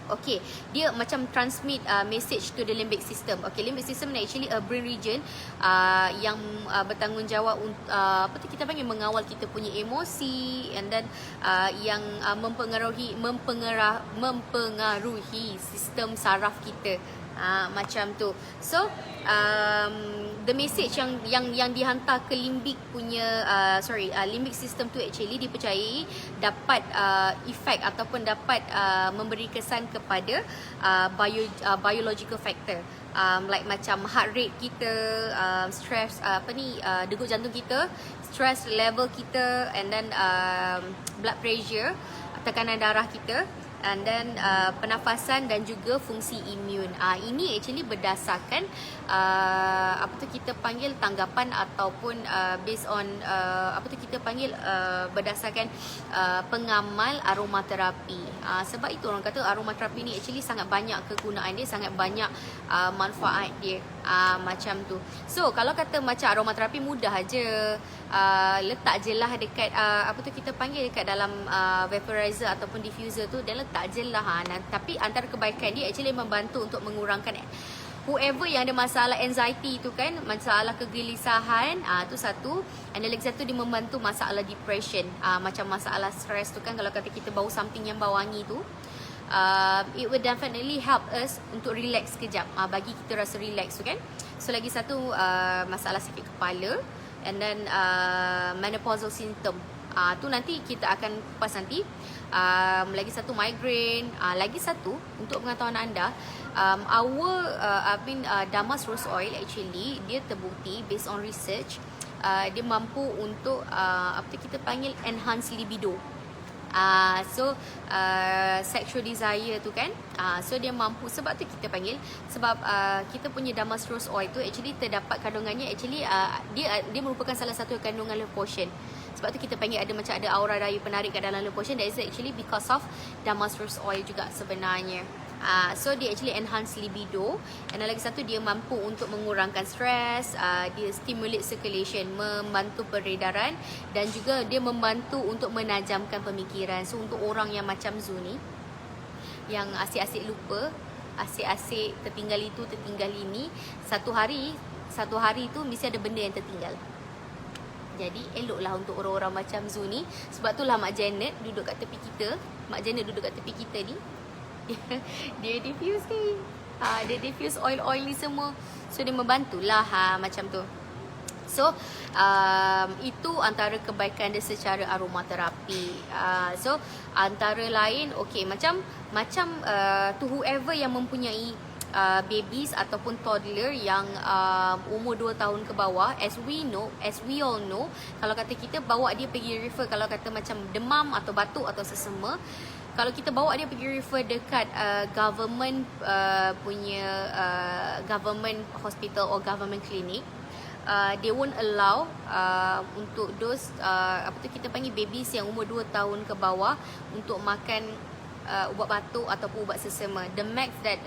A: Okay, dia macam transmit message to the limbic system. Okay, limbic system ni actually a brain region yang bertanggungjawab apa tu kita panggil mengawal kita punya emosi, and then yang mempengaruhi sistem saraf kita. Macam tu. So the message yang dihantar ke limbik punya limbic system tu actually dipercayai dapat efek ataupun dapat memberi kesan kepada biological factor, like macam heart rate kita, stress degup jantung kita, stress level kita, and then blood pressure, tekanan darah kita, and then pernafasan dan juga fungsi imun. Ini actually berdasarkan apa tu kita panggil tanggapan ataupun based on apa tu kita panggil berdasarkan pengamal aromaterapi. Sebab itu orang kata aromaterapi ni actually sangat banyak kegunaan dia, sangat banyak manfaat dia. Macam tu. So kalau kata macam aromaterapi mudah aja, letak je lah dekat apa tu kita panggil dekat dalam vaporizer ataupun diffuser tu, dan letak je lah. Tapi antara kebaikan dia actually membantu untuk mengurangkan whoever yang ada masalah anxiety tu kan, masalah kegelisahan, tu satu. And then lagi satu, dia membantu masalah depression, macam masalah stress tu kan. Kalau kata kita bau something yang bau wangi tu, it will definitely help us untuk relax sekejap, bagi kita rasa relax tu kan. So lagi satu, masalah sakit kepala, and then menopausal symptom, tu nanti kita akan kupas nanti. Lagi satu migraine, lagi satu untuk pengetahuan anda, Damas Rose Oil actually dia terbukti based on research, dia mampu untuk apa kita panggil enhance libido. So sexual desire tu kan, so dia mampu. Sebab tu kita panggil, sebab kita punya Damas Rose Oil tu actually terdapat kandungannya actually dia merupakan salah satu kandungan love potion. Sebab tu kita panggil ada macam ada aura daya penarik kat dalam love potion. That is actually because of Damas Rose Oil juga sebenarnya. So dia actually enhance libido, dan lagi satu dia mampu untuk mengurangkan stres, dia stimulate circulation, membantu peredaran, dan juga dia membantu untuk menajamkan pemikiran. So untuk orang yang macam Zu ni, yang asyik-asyik lupa, asyik-asyik tertinggal itu, tertinggal ini, satu hari tu mesti ada benda yang tertinggal. Jadi eloklah untuk orang-orang macam Zu ni. Sebab itulah Mak Janet duduk kat tepi kita. Mak Janet duduk kat tepi kita ni, dia diffuse ni, dia diffuse oil-oil ni semua. So dia membantulah macam tu. So itu antara kebaikan dia secara aromaterapi. So antara lain, okay, macam to whoever yang mempunyai babies ataupun toddler yang umur 2 tahun ke bawah, as we all know, kalau kata kita bawa dia pergi refer, kalau kata macam demam atau batuk atau sesama, kalau kita bawa dia pergi refer dekat government punya government hospital or government clinic, they won't allow untuk those kita panggil babies yang umur 2 tahun ke bawah untuk makan ubat batuk ataupun ubat sesama. The max that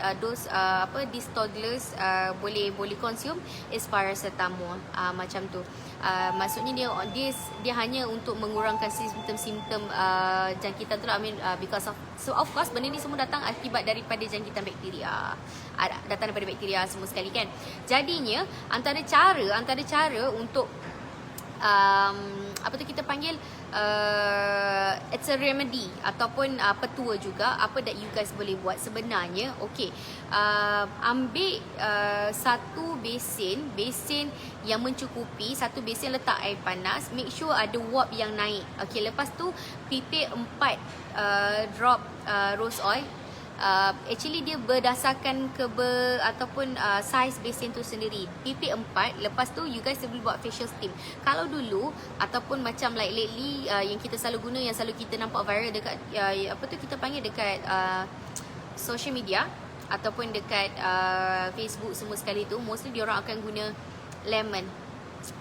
A: these toddlers boleh consume is paracetamol, macam tu. Maksudnya dia hanya untuk mengurangkan simptom-simptom jangkitan tu lah. I mean, because of course benda ni semua datang akibat daripada jangkitan bakteria. Datang daripada bakteria semua sekali kan. Jadinya antara cara untuk kita panggil it's a remedy ataupun petua juga apa that you guys boleh buat sebenarnya. Okay, ambil satu besen yang mencukupi, satu besen letak air panas, make sure ada wap yang naik. Okay, lepas tu pipih 4 drop rose oil. Actually dia berdasarkan ataupun size besen tu sendiri. Pipih 4. Lepas tu you guys boleh buat facial steam. Kalau dulu ataupun macam like lately yang kita selalu guna, yang selalu kita nampak viral dekat kita panggil dekat social media ataupun dekat Facebook semua sekali tu, mostly diorang akan guna lemon.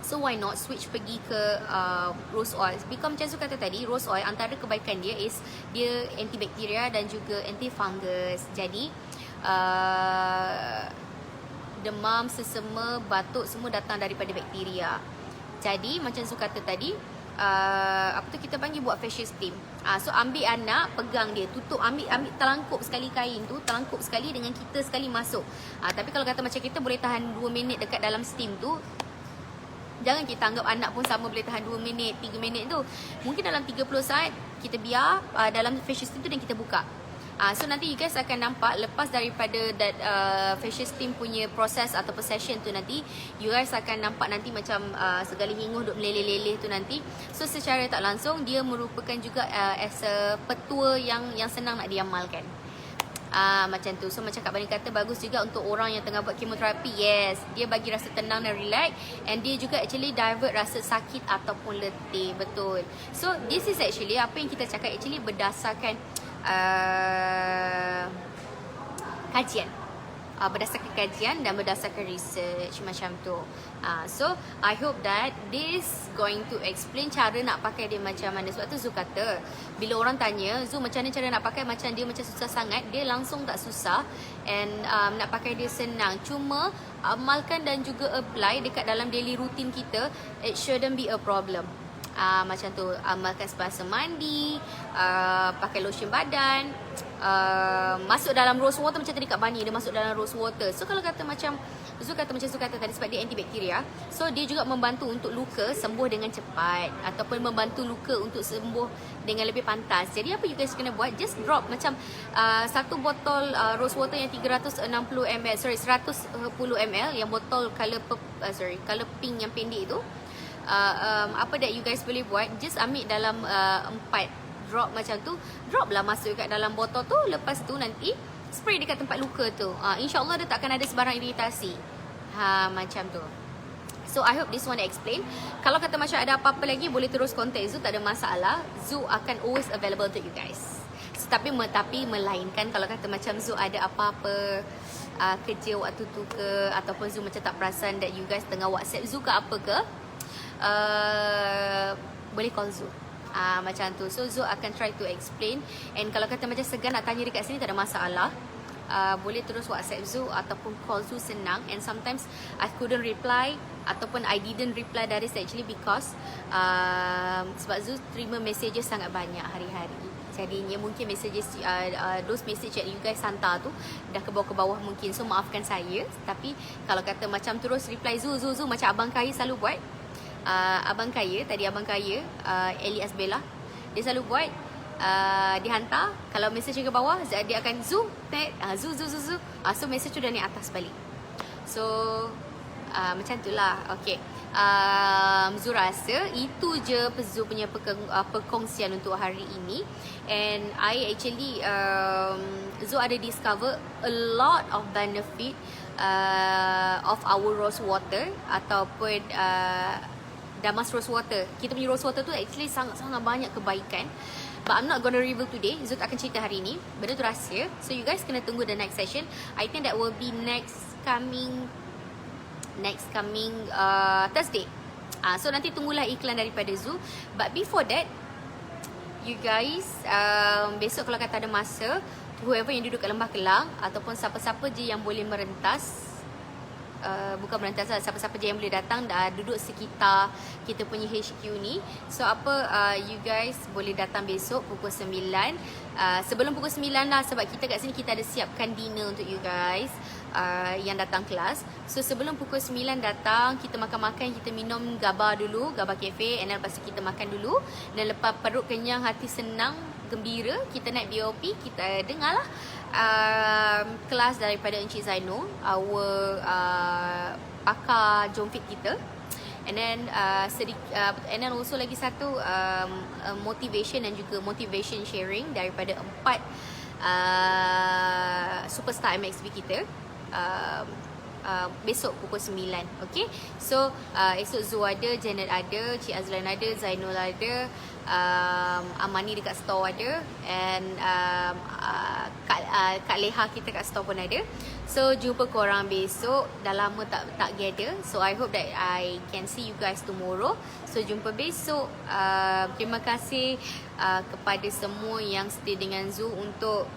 A: So why not switch pergi ke rose oil. Because macam saya kata tadi, rose oil antara kebaikan dia is dia antibakteria dan juga antifungus. Jadi demam, sesama, batuk semua datang daripada bakteria. Jadi macam saya kata tadi, kita panggil buat facial steam. So ambil anak, pegang dia, tutup, ambil terlangkup sekali kain tu, terlangkup sekali dengan kita sekali masuk. Tapi kalau kata macam kita boleh tahan 2 minit dekat dalam steam tu, jangan kita anggap anak pun sama boleh tahan 2 minit, 3 minit tu. Mungkin dalam 30 saat kita biar dalam facial steam tu dan kita buka. So nanti you guys akan nampak lepas daripada that facial steam punya proses atau session tu, nanti you guys akan nampak nanti macam segala hinguh duk meleleh-leleh tu nanti. So secara tak langsung dia merupakan juga as a petua yang senang nak diamalkan. Macam tu. So macam Kak Bani kata, bagus juga untuk orang yang tengah buat kemoterapi. Yes, dia bagi rasa tenang dan relax, and dia juga actually divert rasa sakit ataupun letih. Betul. So this is actually apa yang kita cakap actually berdasarkan kajian. Berdasarkan kajian dan berdasarkan research macam tu. So I hope that this going to explain cara nak pakai dia macam mana. Sebab tu Zu kata, bila orang tanya Zu macam mana cara nak pakai, macam dia macam susah sangat, dia langsung tak susah, and nak pakai dia senang. Cuma amalkan dan juga apply dekat dalam daily routine kita, it shouldn't be a problem. Macam tu, amalkan semasa mandi, pakai lotion badan, masuk dalam rose water macam tadi Kak Bani, dia masuk dalam rose water. So kalau kata macam Zu kata tadi, sebab dia antibakteria, so dia juga membantu untuk luka sembuh dengan cepat ataupun membantu luka untuk sembuh dengan lebih pantas. Jadi apa you guys kena buat, just drop macam satu botol rose water yang 110 ml yang botol color pink yang pendek tu. Apa that you guys boleh buat, just ambil dalam 4 drop macam tu, drop lah masuk kat dalam botol tu. Lepas tu nanti spray dekat tempat luka tu. InsyaAllah dia tak akan ada sebarang iritasi. Macam tu. So I hope this one explain. Kalau kata macam ada apa-apa lagi, boleh terus contact Zu, tak ada masalah. Zu akan always available to you guys. So, tapi melainkan kalau kata macam Zu ada apa-apa kerja waktu tu ke, ataupun Zu macam tak perasan that you guys tengah WhatsApp Zu ke apa ke, boleh call Zu. Macam tu. So Zu akan try to explain. And kalau kata macam segan nak tanya dekat sini, tak ada masalah. Boleh terus WhatsApp Zu ataupun call Zu, senang. And sometimes I couldn't reply ataupun I didn't reply, that is actually because sebab Zu terima messages sangat banyak hari-hari. Jadinya mungkin messages those message that you guys hantar tu dah ke bawah mungkin. So maafkan saya. Tapi kalau kata macam terus reply Zu macam Abang Kaya selalu buat. Abang Kaya Elias Bella, dia selalu buat, dia hantar, kalau message ke bawah dia akan Zu. So message tu dah naik atas balik. So macam tu lah. Okay, Zu rasa itu je Zu punya perkongsian untuk hari ini. And I actually Zu ada discover a lot of benefit of our rose water ataupun Damas rose water. Kita punya rose water tu actually sangat-sangat banyak kebaikan. But I'm not gonna reveal today. Zul akan cerita hari ni. Benda tu rahsia. So you guys kena tunggu the next session. I think that will be next coming Thursday. So nanti tunggulah iklan daripada Zul. But before that, you guys, besok kalau kata ada masa, whoever yang duduk kat Lembah Kelang ataupun siapa-siapa je yang boleh merentas, bukan merentas lah, siapa-siapa je yang boleh datang duduk sekitar kita punya HQ ni. So you guys boleh datang besok pukul 9. Sebelum pukul 9 lah, sebab kita kat sini kita ada siapkan dinner untuk you guys yang datang kelas. So sebelum pukul 9 datang, kita makan-makan, kita minum Gaba dulu, Gaba Cafe, and then lepas tu kita makan dulu. Dan lepas perut kenyang, hati senang, gembira, kita naik BOP, kita dengarlah kelas daripada Encik Zainul, our pakar jomfit kita. And then and then also lagi satu motivation dan juga motivation sharing daripada 4 superstar MXB kita. Besok pukul 9. Okay. So esok Zul ada, Janet ada, Cik Azlan ada, Zainul ada, Amani dekat store ada, and Kak Leha kita kat store pun ada. So jumpa korang besok. Dah lama tak gather. So I hope that I can see you guys tomorrow. So jumpa besok. Terima kasih kepada semua yang stay dengan Zul untuk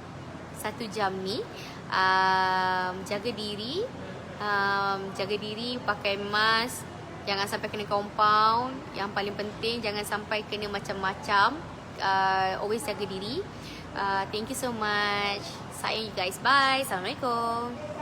A: 1 jam ni. Jaga diri, pakai mask, jangan sampai kena compound. Yang paling penting, jangan sampai kena macam-macam. Always jaga diri. Thank you so much. Sayang you guys. Bye. Assalamualaikum.